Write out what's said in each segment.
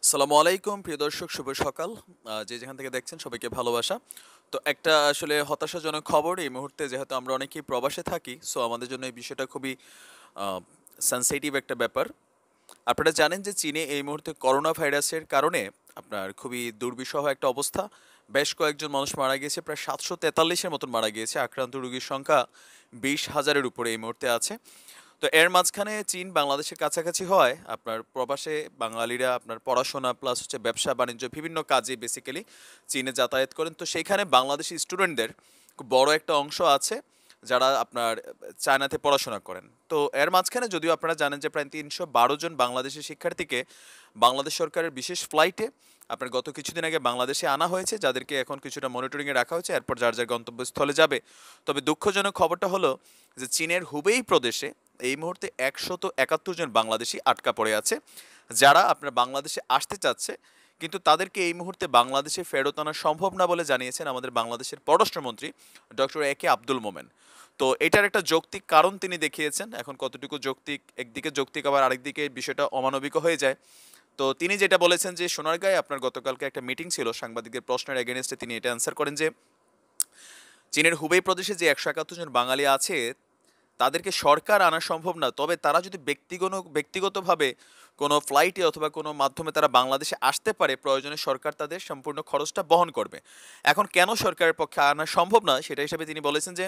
আসসালামু আলাইকুম প্রিয় দর্শক, শুভ সকাল। যে যেখান থেকে দেখছেন সবাইকে ভালোবাসা। তো একটা আসলে হতাশাজনক খবর এই মুহূর্তে, যেহেতু আমরা অনেকেই প্রবাসে থাকি, সো আমাদের জন্য এই বিষয়টা খুবই সেনসিটিভ একটা ব্যাপার। আপনারা জানেন যে চীনে এই মুহূর্তে করোনা ভাইরাসের কারণে আপনার খুবই দুর্বিষহ একটা অবস্থা। বেশ কয়েকজন মানুষ মারা গিয়েছে, প্রায় 743-এর মতন মারা গিয়েছে। আক্রান্ত রোগীর সংখ্যা 20,000-এর উপরে এই মুহূর্তে আছে। তো এর মাঝখানে চীন বাংলাদেশের কাছাকাছি হওয়ায় আপনার প্রবাসে বাঙালিরা আপনার পড়াশোনা প্লাস হচ্ছে ব্যবসা বাণিজ্য বিভিন্ন কাজে বেসিক্যালি চীনে যাতায়াত করেন। তো সেইখানে বাংলাদেশি স্টুডেন্টদের খুব বড় একটা অংশ আছে যারা আপনার চায়নাতে পড়াশোনা করেন। তো এর মাঝখানে যদিও আপনারা জানেন যে প্রায় 312 জন বাংলাদেশি শিক্ষার্থীকে বাংলাদেশ সরকারের বিশেষ ফ্লাইটে আপনার গত কিছুদিন আগে বাংলাদেশে আনা হয়েছে, যাদেরকে এখন কিছুটা মনিটরিংয়ে রাখা হয়েছে, এরপর যার যার গন্তব্যস্থলে যাবে। তবে দুঃখজনক খবরটা হলো যে চীনের হুবেই প্রদেশে এই মুহূর্তে 171 জন বাংলাদেশি আটকা পড়ে আছে, যারা আপনার বাংলাদেশে আসতে চাচ্ছে, কিন্তু তাদেরকে এই মুহূর্তে বাংলাদেশে ফেরত আনা সম্ভব না বলে জানিয়েছেন আমাদের বাংলাদেশের পররাষ্ট্রমন্ত্রী ডক্টর এ কে আব্দুল মোমেন। তো এটার একটা যৌক্তিক কারণ তিনি দেখিয়েছেন। এখন কতটুকু যৌক্তিক, একদিকে যৌক্তিক আবার আরেকদিকে বিষয়টা অমানবিক হয়ে যায়। তো তিনি যেটা বলেছেন যে সোনারগাঁয়ে আপনার গতকালকে একটা মিটিং ছিল, সাংবাদিকদের প্রশ্নের এগেনস্টে তিনি এটা অ্যান্সার করেন যে চীনের হুবেই প্রদেশে যে 171 জন বাঙালি আছে তাদেরকে সরকার আনা সম্ভব না, তবে তারা যদি ব্যক্তিগতভাবে কোনো ফ্লাইটে অথবা কোনো মাধ্যমে তারা বাংলাদেশে আসতে পারে, প্রয়োজনে সরকার তাদের সম্পূর্ণ খরচটা বহন করবে। এখন কেন সরকারের পক্ষে আনা সম্ভব না সেটা হিসাবে তিনি বলেছেন যে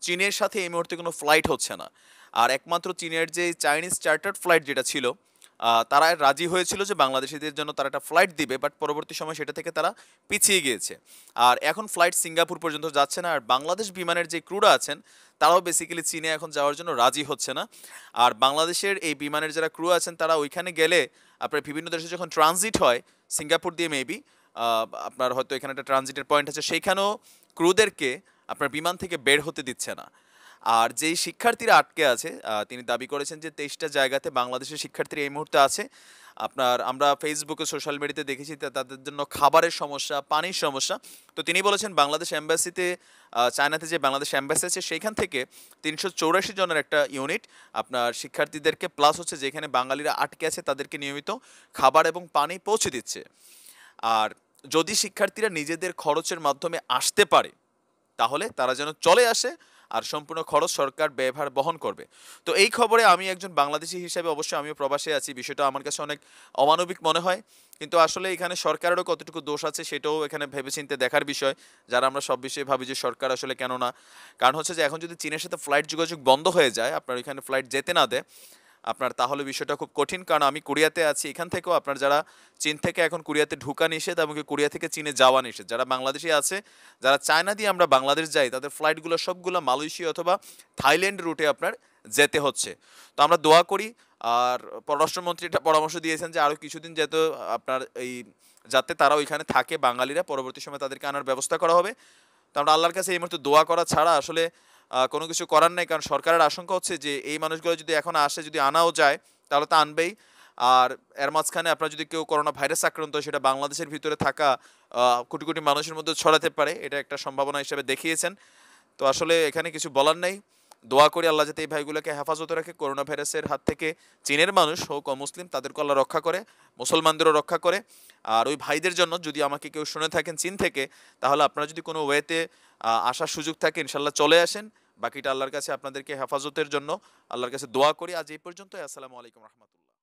চীনের সাথে এই মুহূর্তে কোনো ফ্লাইট হচ্ছে না। আর একমাত্র চীনের যে চাইনিজ চার্টার্ড ফ্লাইট যেটা ছিল, তারা রাজি হয়েছিল যে বাংলাদেশিদের জন্য তারা একটা ফ্লাইট দিবে, বাট পরবর্তী সময় সেটা থেকে তারা পিছিয়ে গিয়েছে। আর এখন ফ্লাইট সিঙ্গাপুর পর্যন্ত যাচ্ছে না। আর বাংলাদেশ বিমানের যে ক্রুরা আছেন তারাও বেসিক্যালি চীনে এখন যাওয়ার জন্য রাজি হচ্ছে না। আর বাংলাদেশের এই বিমানের যারা ক্রু আছেন তারা ওইখানে গেলে আপনার বিভিন্ন দেশে যখন ট্রানজিট হয় সিঙ্গাপুর দিয়ে মেবি আপনার হয়তো এখানে একটা ট্রানজিটের পয়েন্ট আছে, সেইখানেও ক্রুদেরকে আপনার বিমান থেকে বের হতে দিচ্ছে না। আর যেই শিক্ষার্থীরা আটকে আছে, তিনি দাবি করেছেন যে 23টা জায়গাতে বাংলাদেশের শিক্ষার্থীরা এই মুহূর্তে আছে। আপনার আমরা ফেসবুকে সোশ্যাল মিডিয়াতে দেখেছি তাদের জন্য খাবারের সমস্যা, পানির সমস্যা। তো তিনি বলেছেন বাংলাদেশ এম্বাসিতে, চায়নাতে যে বাংলাদেশ এম্বাসি আছে সেইখান থেকে 384 জনের একটা ইউনিট আপনার শিক্ষার্থীদেরকে প্লাস হচ্ছে যেখানে বাঙালিরা আটকে আছে তাদেরকে নিয়মিত খাবার এবং পানি পৌঁছে দিচ্ছে। আর যদি শিক্ষার্থীরা নিজেদের খরচের মাধ্যমে আসতে পারে তাহলে তারা যেন চলে আসে, আর সম্পূর্ণ খরচ সরকার ব্যয়ভার বহন করবে। তো এই খবরে আমি একজন বাংলাদেশি হিসেবে অবশ্যই আমিও প্রবাসে আছি, বিষয়টা আমার কাছে অনেক অমানবিক মনে হয়। কিন্তু আসলে এখানে সরকারেরও কতটুকু দোষ আছে সেটাও এখানে ভেবেচিন্তে দেখার বিষয়। যারা আমরা সব বিষয়ে ভাবি যে সরকার আসলে কেন না, কারণ হচ্ছে যে এখন যদি চীনের সাথে ফ্লাইট যোগাযোগ বন্ধ হয়ে যায়, আপনার এখানে ফ্লাইট যেতে না দেয় আপনার, তাহলে বিষয়টা খুব কঠিন। কারণ আমি কোরিয়াতে আছি, এখান থেকেও আপনার যারা চীন থেকে এখন কোরিয়াতে ঢুকা নিষেধ, এমনকি কোরিয়া থেকে চীনে যাওয়া নিষেধ। যারা বাংলাদেশি আছে, যারা চায়না দিয়ে আমরা বাংলাদেশ যাই, তাদের ফ্লাইটগুলো সবগুলো মালয়েশিয়া অথবা থাইল্যান্ড রুটে আপনার যেতে হচ্ছে। তো আমরা দোয়া করি। আর পররাষ্ট্রমন্ত্রী একটা পরামর্শ দিয়েছেন যে আরও কিছুদিন যেহেতু আপনার এই যাতে তারা ওইখানে থাকে বাঙালিরা, পরবর্তী সময় তাদেরকে আনার ব্যবস্থা করা হবে। তো আমরা আল্লাহর কাছে এই মুহূর্তে দোয়া করা ছাড়া আসলে কোনো কিছু করার নাই। কারণ সরকারের আশঙ্কা হচ্ছে যে এই মানুষগুলো যদি এখন আসে, যদি আনাও যায় তাহলে তো আনবেই। আর এর মাঝখানে আপনার যদি কেউ করোনা ভাইরাস আক্রান্ত হয়, সেটা বাংলাদেশের ভিতরে থাকা কোটি কোটি মানুষের মধ্যে ছড়াতে পারে, এটা একটা সম্ভাবনা হিসেবে দেখিয়েছেন। তো আসলে এখানে কিছু বলার নাই। দোয়া করি আল্লাহ যাতে এই ভাইগুলোকে হেফাজতে রাখে করোনা ভাইরাসের হাত থেকে। চীনের মানুষ হোক অমুসলিম, তাদেরকে আল্লাহ রক্ষা করে, মুসলমানদেরও রক্ষা করে। আর ওই ভাইদের জন্য যদি আমাকে কেউ শুনে থাকেন চীন থেকে, তাহলে আপনারা যদি কোনো ওয়েতে আসার সুযোগ থাকে ইনশাল্লাহ চলে আসেন। বাকিটা আল্লাহর কাছে আপনাদেরকে হেফাজতের জন্য আল্লাহর কাছে দোয়া করি। আজ এই পর্যন্ত। আসসালামু আলাইকুম রহমতুল্লাহ।